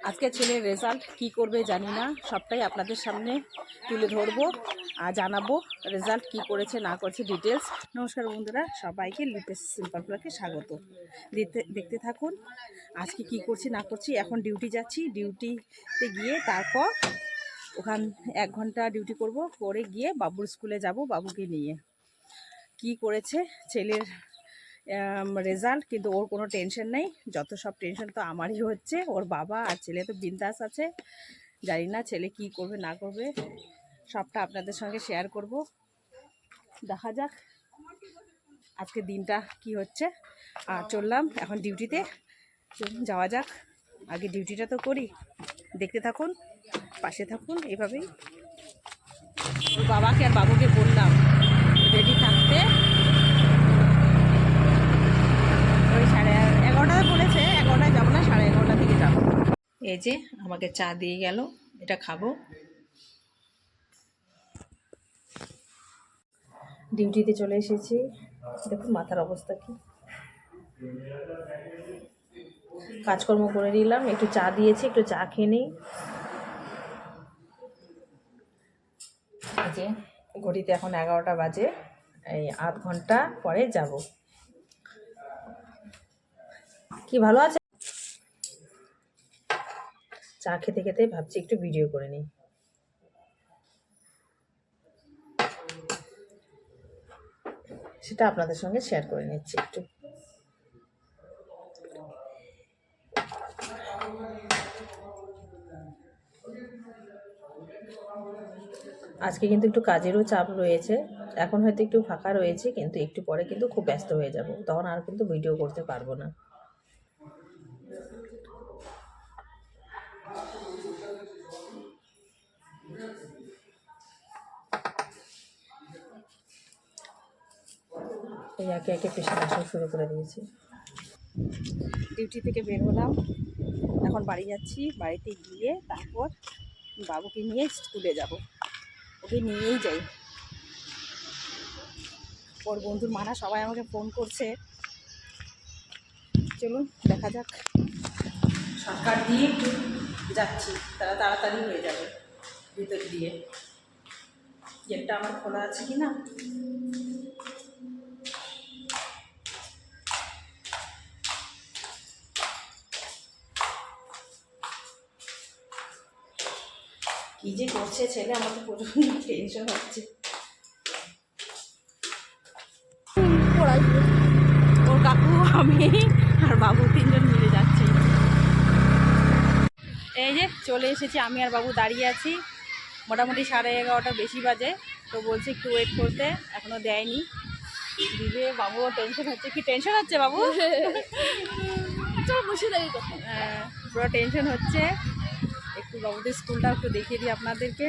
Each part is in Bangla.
আজকে ছেলের রেজাল্ট কি করবে জানি না, সবটাই আপনাদের সামনে তুলে ধরবো আর জানাবো রেজাল্ট কি করেছে না করেছে ডিটেলস। নমস্কার বন্ধুরা, সবাইকে লিপেস সিম্পল ব্লগে স্বাগত। দেখতে থাকুন আজকে কি করছি না করছি। এখন ডিউটি যাচ্ছি, ডিউটিতে গিয়ে তারপর ওখান 1 ঘন্টা ডিউটি করব, করে গিয়ে বাবুর স্কুলে যাব বাবুকে নিয়ে। কি করেছে ছেলের রেজাল্ট, কিন্তু ওর কোনো টেনশন নেই, যত সব টেনশন তো আমারই হচ্ছে। ওর বাবা আর ছেলে তো বিন্দাস আছে। জানি না ছেলে কি করবে না করবে, সবটা আপনাদের সঙ্গে শেয়ার করব। দেখা যাক আজকে দিনটা কি হচ্ছে। আর চললাম এখন ডিউটিতে, যাওয়া যাক। আগে ডিউটিটা তো করি, দেখতে থাকুন, পাশে থাকুন এভাবেই। ওর বাবাকে আর বাবুকে বললাম রেডি থাকতে। ওই 11:30 বলেছে, 11টায় যাবো না, 11:30 থেকে যাবো। এই যে আমাকে চা দিয়ে গেল, এটা খাবো। ডিউটিতে চলে এসেছি, দেখুন মাথার অবস্থা কি। কাজকর্ম করে নিলাম, একটু চা দিয়েছি, একটু চা খেয়ে নিই। এই যে ঘড়িতে এখন 11টা বাজে, এই আধ ঘন্টা পরে যাব। কি ভালো আছে? চা খেতে খেতে ভাবছি একটু ভিডিও করে নিই। সেটা আপনাদের সঙ্গে শেয়ার করে নিচ্ছি একটু। আজকে কিন্তু একটু কাজেরও চাপ রয়েছে, এখন হয়তো একটু ফাঁকা রয়েছে, কিন্তু একটু পরে কিন্তু খুব ব্যস্ত হয়ে যাব, তখন আর কিন্তু ভিডিও করতে পারবো না। এই একে একে পেশেন্ট আসা শুরু করে দিয়েছি। ডিউটি থেকে বের হলাম, এখন বাড়ি যাচ্ছি। বাড়িতে গিয়ে তারপর বাবুকে নিয়ে স্কুলে যাব, ওকে নিয়েই যাই। ওর বন্ধুর মারা সবাই আমাকে ফোন করছে, চলুন দেখা যাক। সরকার দিয়ে একটু যাচ্ছি, তারা তাড়াতাড়ি হয়ে যাবে। ভিতর দিয়ে গেটটা আমার খোলা আছে কি না। কি যে করছে ছেলে, আমাকে প্রচন্ড টেনশন হচ্ছে। ওর কাকু, আমি আর বাবু 3জন মিলে যাচ্ছি। এই যে চলে এসেছি, আমি আর বাবু দাঁড়িয়ে আছি। মোটামুটি 11:30 বেশি বাজে, তো বলছে একটু ওয়েট করতে, এখনো দেয়নি। দিবে। বাবুও টেনশন হচ্ছে। কি টেনশন হচ্ছে বাবু? হ্যাঁ, পুরো টেনশন হচ্ছে। একটু বাবুদের স্কুলটা একটু দেখিয়ে দিই আপনাদেরকে।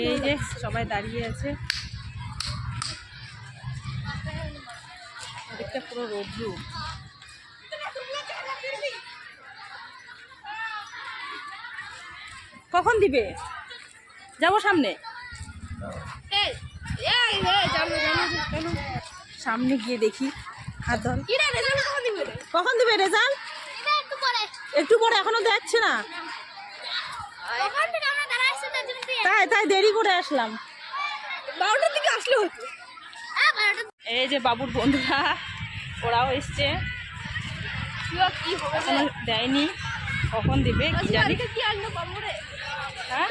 এই যে সবাই দাঁড়িয়ে আছে, একটা পুরো রৌদ্র। কখন দিবে? যাবো সামনে, সামনে গিয়ে দেখি। হাত ধর। কখন দিবে রেজাল্ট? একটু পরে, এখনো দেখছে না। তাই দেরি করে আসলাম। 12টার দিকে আসলে হতো। এই যে বাবুর বন্ধুরা, ওরাও এসছে। এখনো দেয়নি, কখন দিবে কি জানি। হ্যাঁ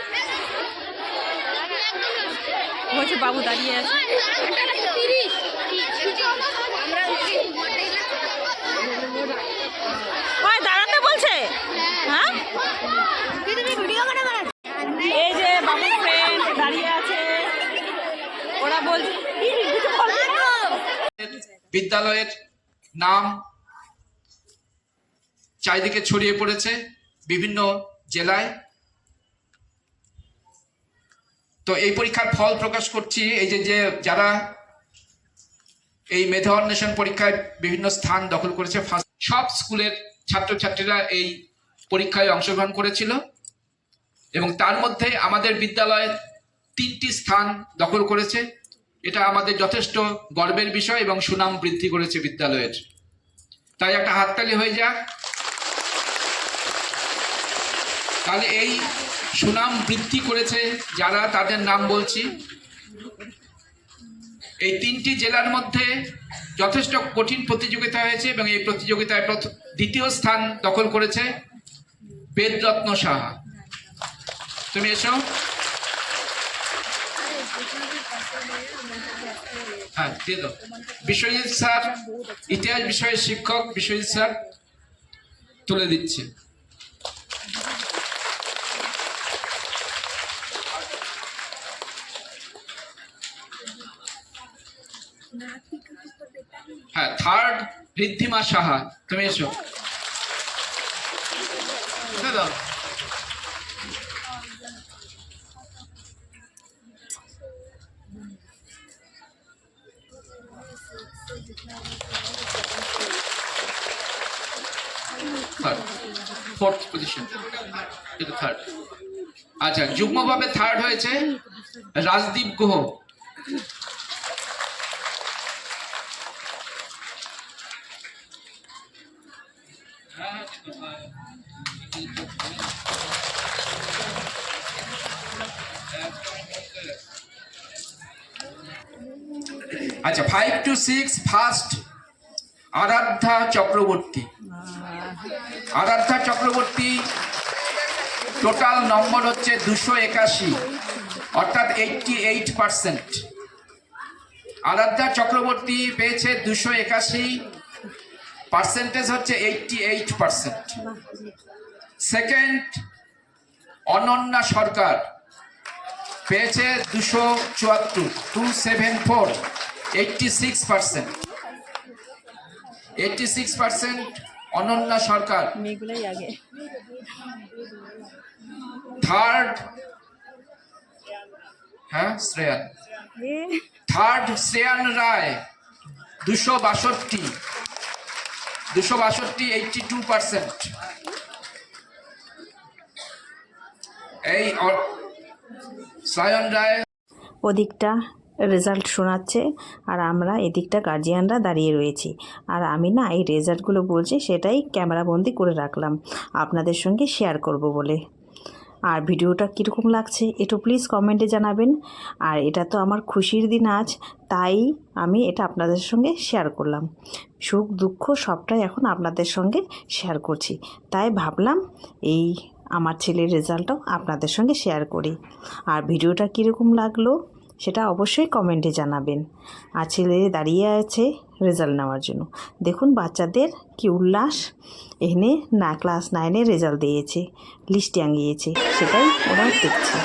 বলছে বাবু দাঁড়িয়ে আছে। দাঁড়াতে বলছে। হ্যাঁ, এই যে বাবুর ফ্রেন্ড দাঁড়িয়ে আছে, ওরা বলছে বিদ্যালয়ের নাম চারিদিকে ছড়িয়ে পড়েছে বিভিন্ন জেলায়। তো এই পরীক্ষার ফল প্রকাশ করছি। এই যে যারা এই মেধা অন্বেষণ পরীক্ষায় বিভিন্ন স্থান দখল করেছে, সব স্কুলের ছাত্রছাত্রীরা এই পরীক্ষায় অংশগ্রহণ করেছিল, এবং তার মধ্যে আমাদের বিদ্যালয়ের 3টি স্থান দখল করেছে। এটা আমাদের যথেষ্ট গর্বের বিষয় এবং সুনাম বৃদ্ধি করেছে বিদ্যালয়ের। তাই একটা হাততালি হয়ে যাক। তাহলে এই সুনাম বৃদ্ধি করেছে যারা, তাদের নাম বলছি। এই 3টি জেলার মধ্যে যথেষ্ট কঠিন প্রতিযোগিতা হয়েছে এবং এই প্রতিযোগিতায় দ্বিতীয় স্থান দখল করেছে বেদরত্ন সাহা। তুমি এসো। হ্যাঁ, দিয়ে দাও। বিশ্বজিৎ স্যার, ইতিহাস বিষয়ের শিক্ষক বিশ্বজিৎ স্যার তুলে দিচ্ছে। হ্যাঁ, থার্ড ঋদ্ধিমা সাহা, তুমি এসো। দাও। থার্ড, ফোর্থ পজিশন, এটা থার্ড। আচ্ছা, যুগ্মভাবে থার্ড হয়েছে রাজদীপ গুহ। আচ্ছা, 5 to 6 first Aradhya Chakraborty. Aradhya Chakraborty total number হচ্ছে 281, অর্থাৎ 88%। আরাধ্যা চক্রবর্তী পেয়েছে 281, পার্সেন্টেজ হচ্ছে 88%। সেকেন্ড অনন্যা সরকার পেয়েছে 274, 274, 86%। 86% অনন্যা সরকার। থার্ড, হ্যাঁ শ্রেয়ান, থার্ড শ্রেয়ান রায় 262, 82%। এই শ্রেয়ান রায় ওদিকটা রেজাল্ট শোনাচ্ছে আর আমরা এদিকটা গার্জিয়ানরা দাঁড়িয়ে রয়েছি। আর আমি না এই রেজাল্টগুলো বলছি সেটাই ক্যামেরাবন্দি করে রাখলাম আপনাদের সঙ্গে শেয়ার করব বলে। আর ভিডিওটা কীরকম লাগছে একটু প্লিজ কমেন্টে জানাবেন। আর এটা তো আমার খুশির দিন আজ, তাই আমি এটা আপনাদের সঙ্গে শেয়ার করলাম। সুখ দুঃখ সবটাই এখন আপনাদের সঙ্গে শেয়ার করছি, তাই ভাবলাম এই আমার ছেলের রেজাল্টটাও আপনাদের সঙ্গে শেয়ার করি। আর ভিডিওটা কীরকম লাগলো সেটা অবশ্যই কমেন্টে জানাবেন। আর ছেলে দাঁড়িয়ে আছে রেজাল্ট নেওয়ার জন্য। দেখুন বাচ্চাদের কি উল্লাস, এখানে না ক্লাস 9-এ রেজাল্ট দিয়েছে, লিস্ট টাঙিয়েছে, সেটাই ওরা দেখছে।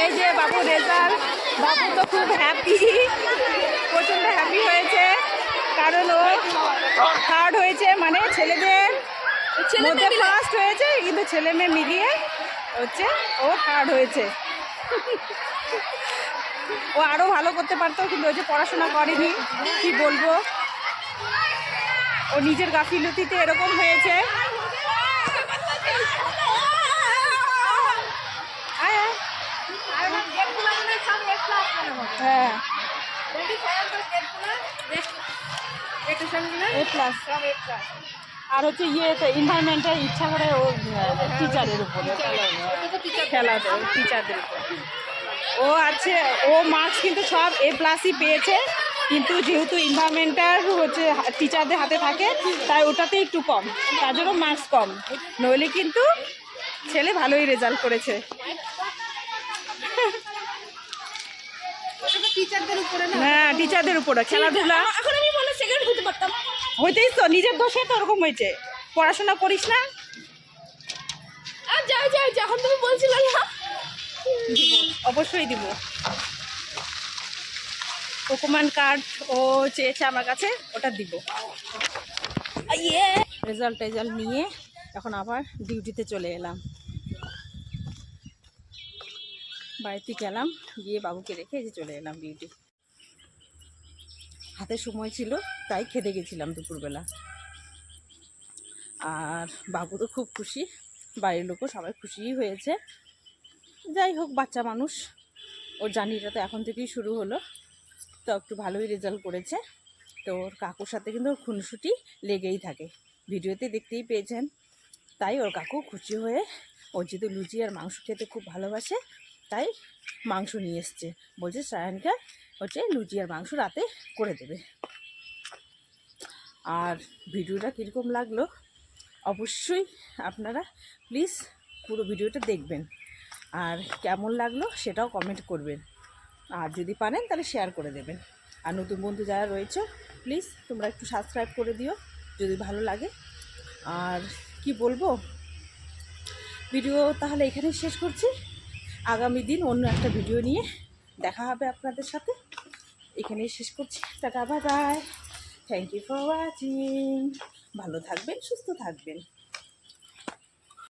এই যে বাবু রেজাল্ট, বাবু তো খুব হ্যাপি, প্রচণ্ড হ্যাপি হয়েছে, কারণ ও থার্ড হয়েছে, মানে ছেলেদের মধ্যে ফার্স্ট হয়েছে, কিন্তু ছেলে মেয়ে মিলিয়ে হচ্ছে ও থার্ড হয়েছে। ও আরও ভালো করতে পারতো, কিন্তু ওই যে পড়াশোনা করেনি, কি বলবো, ও নিজের গাফিলতিতে এরকম হয়েছে। হ্যাঁ, আর হচ্ছে ইয়েতে এনভায়রনমেন্টের ইচ্ছা করে ও টিচারের উপরে খেলা টিচারদের উপর ও আছে। ও মার্কস কিন্তু সব A+ই পেয়েছে, কিন্তু যেহেতু এনভায়রনমেন্টাল হচ্ছে টিচারদের হাতে থাকে, তাই ওটাতে একটু কম, তার জন্য মার্কস কম। নইলে কিন্তু ছেলে ভালোই রেজাল্ট করেছে। হ্যাঁ, টিচারদের উপরে খেলাধুলা। এখন আমি বলে সেকেন্ড হতে পারতাম, হইতেই তো নিজের দোষে তো ওরকম হয়েছে। পড়াশোনা করিস না, আর যাই যাই যখন তুমি বলছিলে না, অবশ্যই দিব। ডকুমেন্ট কার্ড ও চেয়েছে আমার কাছে, ওটা দিব। রেজাল্ট নিয়ে এখন আবার ডিউটিতে চলে এলাম। বাড়িতে গেলাম, গিয়ে বাবুকে রেখে এই যে চলে এলাম ডিউটি। হাতে সময় ছিল তাই খেতে গেছিলাম দুপুরবেলা। আর বাবু তো খুব খুশি, বাড়ির লোকও সবাই খুশিই হয়েছে। যাই হোক, বাচ্চা মানুষ, ওর জার্নিটা তো এখন থেকেই শুরু হলো। তো একটু ভালোই রেজাল্ট করেছে। তো ওর কাকুর সাথে কিন্তু ওর খুনসুটি লেগেই থাকে, ভিডিওতে দেখতেই পেয়েছেন। তাই ওর কাকু খুশি হয়ে, ও যেহেতু লুচি আর মাংস খেতে খুব ভালোবাসে, তাই মাংস নিয়ে এসছে। বলছে সায়ানকে হচ্ছে লুচি আর মাংস রাতে করে দেবে। আর ভিডিওটা কীরকম লাগলো অবশ্যই আপনারা প্লিজ পুরো ভিডিওটা দেখবেন, আর কেমন লাগলো সেটাও কমেন্ট করবেন। আর যদি পারেন তাহলে শেয়ার করে দেবেন। আর নতুন বন্ধু যারা রয়েছে প্লিজ তোমরা একটু সাবস্ক্রাইব করে দিও যদি ভালো লাগে। আর কি বলবো, ভিডিও তাহলে এখানেই শেষ করছি। আগামী দিন অন্য একটা ভিডিও নিয়ে দেখা হবে আপনাদের সাথে। এখানেই শেষ করছি। Tata, bye bye, thank you for watching. ভালো থাকবেন, সুস্থ থাকবেন।